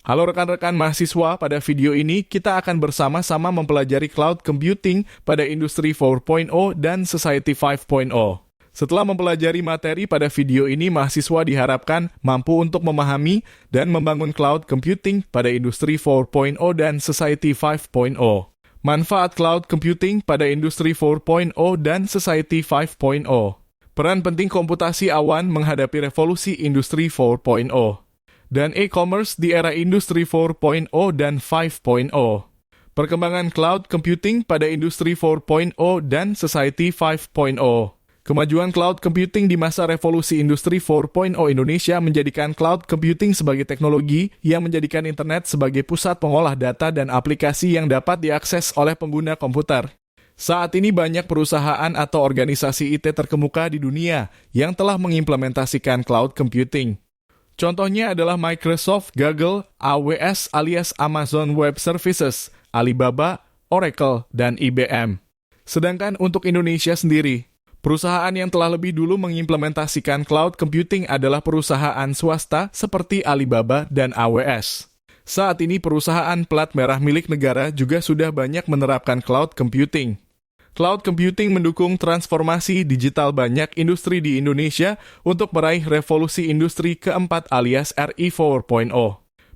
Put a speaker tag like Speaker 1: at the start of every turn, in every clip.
Speaker 1: Halo rekan-rekan mahasiswa, pada video ini kita akan bersama-sama mempelajari cloud computing pada industri 4.0 dan society 5.0. Setelah mempelajari materi pada video ini, mahasiswa diharapkan mampu untuk memahami dan membangun cloud computing pada industri 4.0 dan society 5.0. Manfaat cloud computing pada industri 4.0 dan society 5.0. Peran penting komputasi awan menghadapi revolusi industri 4.0. Dan e-commerce di era industri 4.0 dan 5.0. Perkembangan cloud computing pada industri 4.0 dan society 5.0. Kemajuan cloud computing di masa revolusi industri 4.0 Indonesia menjadikan cloud computing sebagai teknologi yang menjadikan internet sebagai pusat pengolah data dan aplikasi yang dapat diakses oleh pengguna komputer. Saat ini banyak perusahaan atau organisasi IT terkemuka di dunia yang telah mengimplementasikan cloud computing. Contohnya adalah Microsoft, Google, AWS alias Amazon Web Services, Alibaba, Oracle, dan IBM. Sedangkan untuk Indonesia sendiri, perusahaan yang telah lebih dulu mengimplementasikan cloud computing adalah perusahaan swasta seperti Alibaba dan AWS. Saat ini perusahaan plat merah milik negara juga sudah banyak menerapkan cloud computing. Cloud computing mendukung transformasi digital banyak industri di Indonesia untuk meraih revolusi industri keempat alias RI 4.0.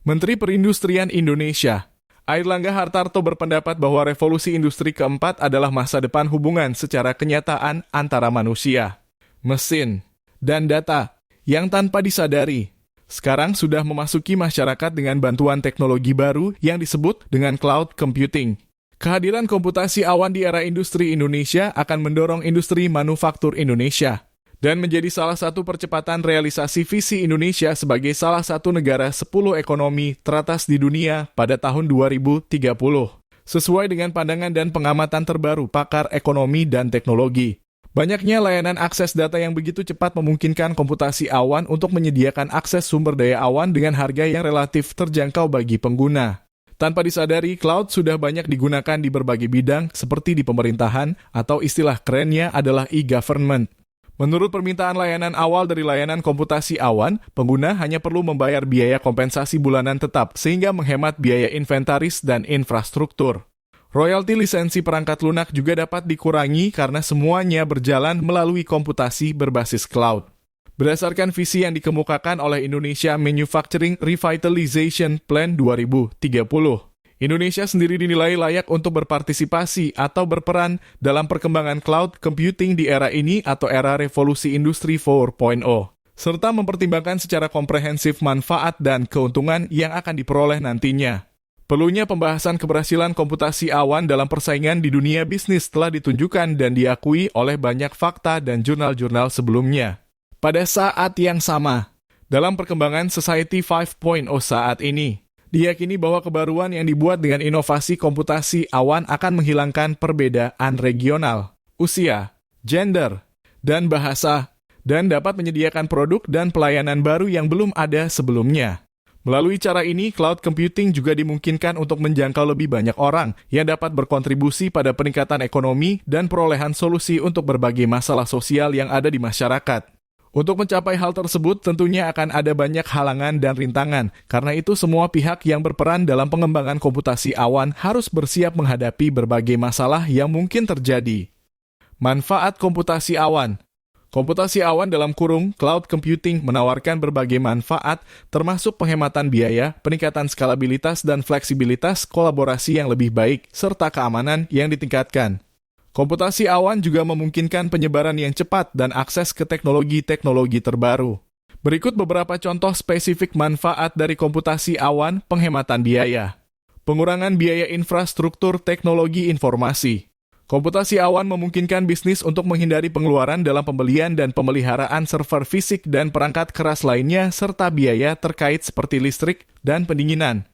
Speaker 1: Menteri Perindustrian Indonesia, Airlangga Hartarto berpendapat bahwa revolusi industri keempat adalah masa depan hubungan secara kenyataan antara manusia, mesin, dan data yang tanpa disadari sekarang sudah memasuki masyarakat dengan bantuan teknologi baru yang disebut dengan cloud computing. Kehadiran komputasi awan di era industri Indonesia akan mendorong industri manufaktur Indonesia dan menjadi salah satu percepatan realisasi visi Indonesia sebagai salah satu negara 10 ekonomi teratas di dunia pada tahun 2030, sesuai dengan pandangan dan pengamatan terbaru pakar ekonomi dan teknologi. Banyaknya layanan akses data yang begitu cepat memungkinkan komputasi awan untuk menyediakan akses sumber daya awan dengan harga yang relatif terjangkau bagi pengguna. Tanpa disadari, cloud sudah banyak digunakan di berbagai bidang seperti di pemerintahan atau istilah kerennya adalah e-government. Menurut permintaan layanan awal dari layanan komputasi awan, pengguna hanya perlu membayar biaya kompensasi bulanan tetap sehingga menghemat biaya inventaris dan infrastruktur. Royalti lisensi perangkat lunak juga dapat dikurangi karena semuanya berjalan melalui komputasi berbasis cloud. Berdasarkan visi yang dikemukakan oleh Indonesia Manufacturing Revitalization Plan 2030, Indonesia sendiri dinilai layak untuk berpartisipasi atau berperan dalam perkembangan cloud computing di era ini atau era revolusi industri 4.0, serta mempertimbangkan secara komprehensif manfaat dan keuntungan yang akan diperoleh nantinya. Perlunya pembahasan keberhasilan komputasi awan dalam persaingan di dunia bisnis telah ditunjukkan dan diakui oleh banyak fakta dan jurnal-jurnal sebelumnya. Pada saat yang sama, dalam perkembangan Society 5.0 saat ini, diyakini bahwa kebaruan yang dibuat dengan inovasi komputasi awan akan menghilangkan perbedaan regional, usia, gender, dan bahasa, dan dapat menyediakan produk dan pelayanan baru yang belum ada sebelumnya. Melalui cara ini, cloud computing juga dimungkinkan untuk menjangkau lebih banyak orang yang dapat berkontribusi pada peningkatan ekonomi dan perolehan solusi untuk berbagai masalah sosial yang ada di masyarakat. Untuk mencapai hal tersebut, tentunya akan ada banyak halangan dan rintangan. Karena itu, semua pihak yang berperan dalam pengembangan komputasi awan harus bersiap menghadapi berbagai masalah yang mungkin terjadi. Manfaat komputasi awan. Komputasi awan dalam kurung cloud computing menawarkan berbagai manfaat, termasuk penghematan biaya, peningkatan skalabilitas dan fleksibilitas, kolaborasi yang lebih baik, serta keamanan yang ditingkatkan. Komputasi awan juga memungkinkan penyebaran yang cepat dan akses ke teknologi-teknologi terbaru. Berikut beberapa contoh spesifik manfaat dari komputasi awan: penghematan biaya, pengurangan biaya infrastruktur teknologi informasi. Komputasi awan memungkinkan bisnis untuk menghindari pengeluaran dalam pembelian dan pemeliharaan server fisik dan perangkat keras lainnya, serta biaya terkait seperti listrik dan pendinginan.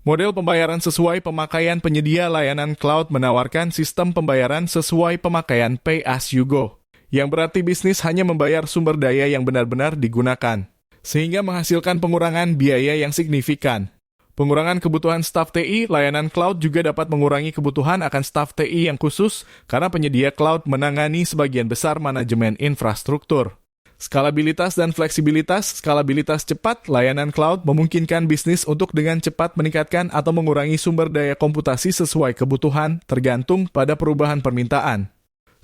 Speaker 1: Model pembayaran sesuai pemakaian. Penyedia layanan cloud menawarkan sistem pembayaran sesuai pemakaian pay as you go, yang berarti bisnis hanya membayar sumber daya yang benar-benar digunakan, sehingga menghasilkan pengurangan biaya yang signifikan. Pengurangan kebutuhan staf TI, layanan cloud juga dapat mengurangi kebutuhan akan staf TI yang khusus karena penyedia cloud menangani sebagian besar manajemen infrastruktur. Skalabilitas dan fleksibilitas. Skalabilitas cepat, layanan cloud memungkinkan bisnis untuk dengan cepat meningkatkan atau mengurangi sumber daya komputasi sesuai kebutuhan, tergantung pada perubahan permintaan.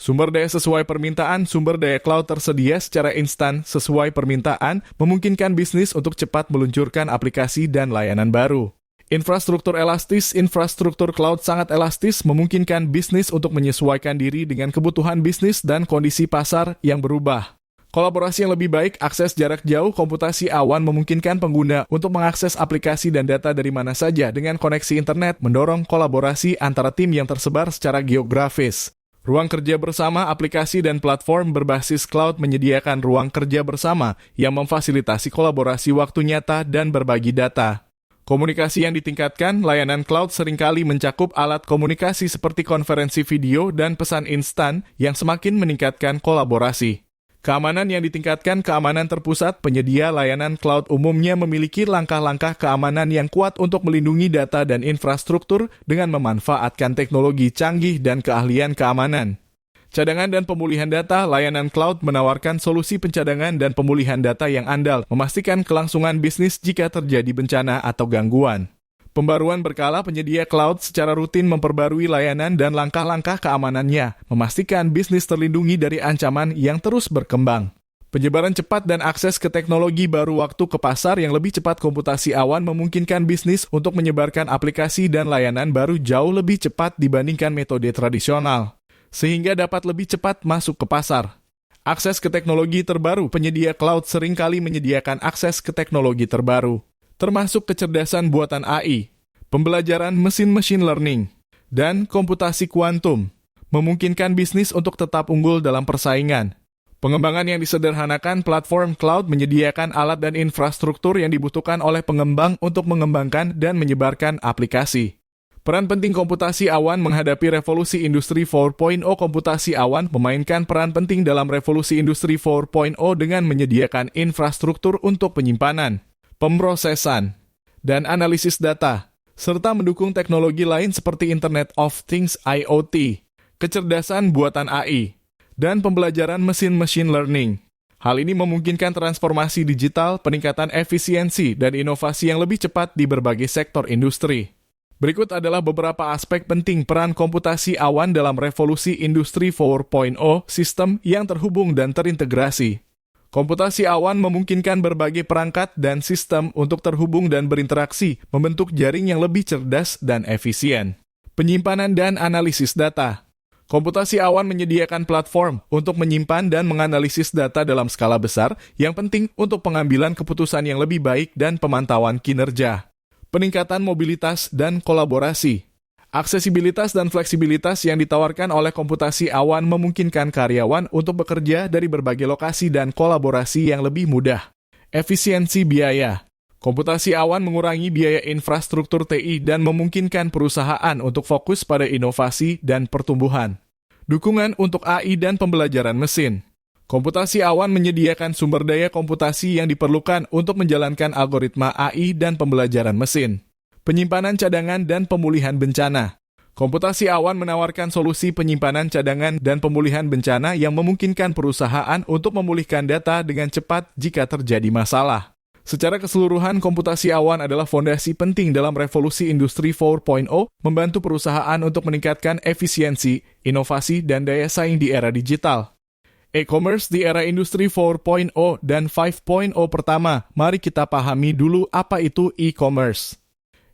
Speaker 1: Sumber daya sesuai permintaan, sumber daya cloud tersedia secara instan sesuai permintaan, memungkinkan bisnis untuk cepat meluncurkan aplikasi dan layanan baru. Infrastruktur elastis, infrastruktur cloud sangat elastis, memungkinkan bisnis untuk menyesuaikan diri dengan kebutuhan bisnis dan kondisi pasar yang berubah. Kolaborasi yang lebih baik, akses jarak jauh, komputasi awan memungkinkan pengguna untuk mengakses aplikasi dan data dari mana saja dengan koneksi internet, mendorong kolaborasi antara tim yang tersebar secara geografis. Ruang kerja bersama, aplikasi dan platform berbasis cloud menyediakan ruang kerja bersama yang memfasilitasi kolaborasi waktu nyata dan berbagi data. Komunikasi yang ditingkatkan, layanan cloud seringkali mencakup alat komunikasi seperti konferensi video dan pesan instan yang semakin meningkatkan kolaborasi. Keamanan yang ditingkatkan, keamanan terpusat, penyedia layanan cloud umumnya memiliki langkah-langkah keamanan yang kuat untuk melindungi data dan infrastruktur dengan memanfaatkan teknologi canggih dan keahlian keamanan. Cadangan dan pemulihan data, layanan cloud menawarkan solusi pencadangan dan pemulihan data yang andal, memastikan kelangsungan bisnis jika terjadi bencana atau gangguan. Pembaruan berkala, penyedia cloud secara rutin memperbarui layanan dan langkah-langkah keamanannya, memastikan bisnis terlindungi dari ancaman yang terus berkembang. Penyebaran cepat dan akses ke teknologi baru waktu ke pasar yang lebih cepat, komputasi awan memungkinkan bisnis untuk menyebarkan aplikasi dan layanan baru jauh lebih cepat dibandingkan metode tradisional, sehingga dapat lebih cepat masuk ke pasar. Akses ke teknologi terbaru, penyedia cloud seringkali menyediakan akses ke teknologi terbaru, termasuk kecerdasan buatan AI, pembelajaran mesin machine learning, dan komputasi kuantum, memungkinkan bisnis untuk tetap unggul dalam persaingan. Pengembangan yang disederhanakan, platform cloud menyediakan alat dan infrastruktur yang dibutuhkan oleh pengembang untuk mengembangkan dan menyebarkan aplikasi. Peran penting komputasi awan menghadapi revolusi industri 4.0. Komputasi awan memainkan peran penting dalam revolusi industri 4.0 dengan menyediakan infrastruktur untuk penyimpanan, pemrosesan, dan analisis data, serta mendukung teknologi lain seperti Internet of Things (IoT), kecerdasan buatan AI, dan pembelajaran mesin machine learning. Hal ini memungkinkan transformasi digital, peningkatan efisiensi, dan inovasi yang lebih cepat di berbagai sektor industri. Berikut adalah beberapa aspek penting peran komputasi awan dalam revolusi industri 4.0, sistem yang terhubung dan terintegrasi. Komputasi awan memungkinkan berbagai perangkat dan sistem untuk terhubung dan berinteraksi, membentuk jaring yang lebih cerdas dan efisien. Penyimpanan dan analisis data. Komputasi awan menyediakan platform untuk menyimpan dan menganalisis data dalam skala besar yang penting untuk pengambilan keputusan yang lebih baik dan pemantauan kinerja. Peningkatan mobilitas dan kolaborasi. Aksesibilitas dan fleksibilitas yang ditawarkan oleh komputasi awan memungkinkan karyawan untuk bekerja dari berbagai lokasi dan kolaborasi yang lebih mudah. Efisiensi biaya. Komputasi awan mengurangi biaya infrastruktur TI dan memungkinkan perusahaan untuk fokus pada inovasi dan pertumbuhan. Dukungan untuk AI dan pembelajaran mesin. Komputasi awan menyediakan sumber daya komputasi yang diperlukan untuk menjalankan algoritma AI dan pembelajaran mesin. Penyimpanan cadangan dan pemulihan bencana. Komputasi awan menawarkan solusi penyimpanan cadangan dan pemulihan bencana yang memungkinkan perusahaan untuk memulihkan data dengan cepat jika terjadi masalah. Secara keseluruhan, komputasi awan adalah fondasi penting dalam revolusi industri 4.0, membantu perusahaan untuk meningkatkan efisiensi, inovasi, dan daya saing di era digital. E-commerce di era industri 4.0 dan 5.0. Pertama, mari kita pahami dulu apa itu e-commerce.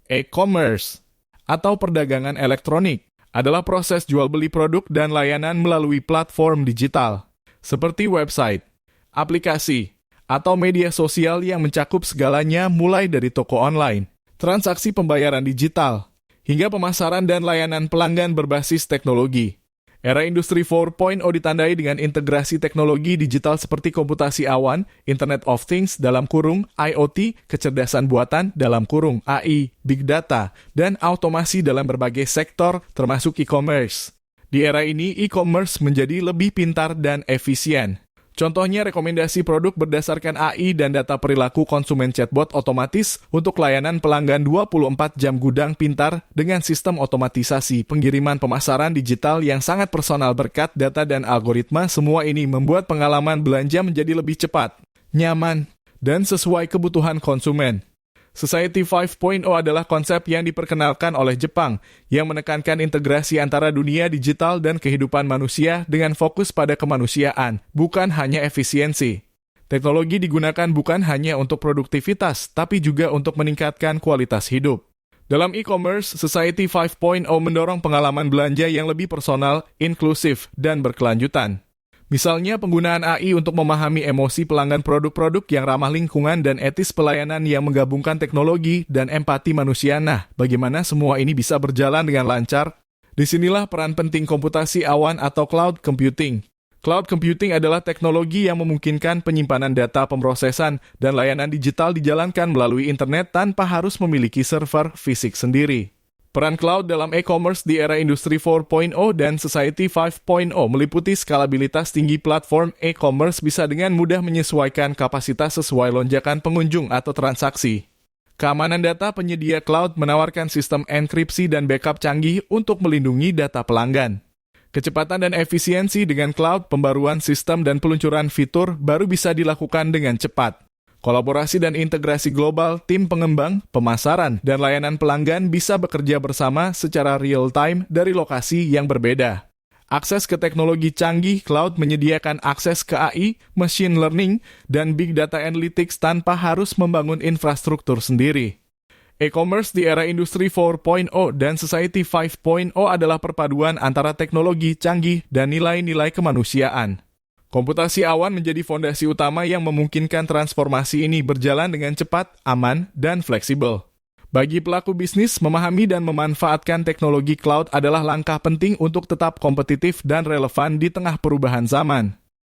Speaker 1: E-commerce atau perdagangan elektronik adalah proses jual beli produk dan layanan melalui platform digital, seperti website, aplikasi, atau media sosial yang mencakup segalanya mulai dari toko online, transaksi pembayaran digital, hingga pemasaran dan layanan pelanggan berbasis teknologi. Era industri 4.0 ditandai dengan integrasi teknologi digital seperti komputasi awan, Internet of Things (IoT), kecerdasan buatan (AI), big data, dan automasi dalam berbagai sektor termasuk e-commerce. Di era ini, e-commerce menjadi lebih pintar dan efisien. Contohnya rekomendasi produk berdasarkan AI dan data perilaku konsumen chatbot otomatis untuk layanan pelanggan 24 jam gudang pintar dengan sistem otomatisasi pengiriman pemasaran digital yang sangat personal berkat data dan algoritma. Semua ini membuat pengalaman belanja menjadi lebih cepat, nyaman, dan sesuai kebutuhan konsumen. Society 5.0 adalah konsep yang diperkenalkan oleh Jepang yang menekankan integrasi antara dunia digital dan kehidupan manusia dengan fokus pada kemanusiaan, bukan hanya efisiensi. Teknologi digunakan bukan hanya untuk produktivitas, tapi juga untuk meningkatkan kualitas hidup. Dalam e-commerce, Society 5.0 mendorong pengalaman belanja yang lebih personal, inklusif, dan berkelanjutan. Misalnya penggunaan AI untuk memahami emosi pelanggan produk-produk yang ramah lingkungan dan etis pelayanan yang menggabungkan teknologi dan empati manusia. Nah, bagaimana semua ini bisa berjalan dengan lancar? Disinilah peran penting komputasi awan atau cloud computing. Cloud computing adalah teknologi yang memungkinkan penyimpanan data pemrosesan dan layanan digital dijalankan melalui internet tanpa harus memiliki server fisik sendiri. Peran cloud dalam e-commerce di era Industri 4.0 dan Society 5.0 meliputi skalabilitas tinggi. Platform e-commerce bisa dengan mudah menyesuaikan kapasitas sesuai lonjakan pengunjung atau transaksi. Keamanan data. Penyedia cloud menawarkan sistem enkripsi dan backup canggih untuk melindungi data pelanggan. Kecepatan dan efisiensi. Dengan cloud, pembaruan sistem dan peluncuran fitur baru bisa dilakukan dengan cepat. Kolaborasi dan integrasi global, tim pengembang, pemasaran, dan layanan pelanggan bisa bekerja bersama secara real-time dari lokasi yang berbeda. Akses ke teknologi canggih. Cloud menyediakan akses ke AI, machine learning, dan big data analytics tanpa harus membangun infrastruktur sendiri. E-commerce di era Industri 4.0 dan Society 5.0 adalah perpaduan antara teknologi canggih dan nilai-nilai kemanusiaan. Komputasi awan menjadi fondasi utama yang memungkinkan transformasi ini berjalan dengan cepat, aman, dan fleksibel. Bagi pelaku bisnis, memahami dan memanfaatkan teknologi cloud adalah langkah penting untuk tetap kompetitif dan relevan di tengah perubahan zaman.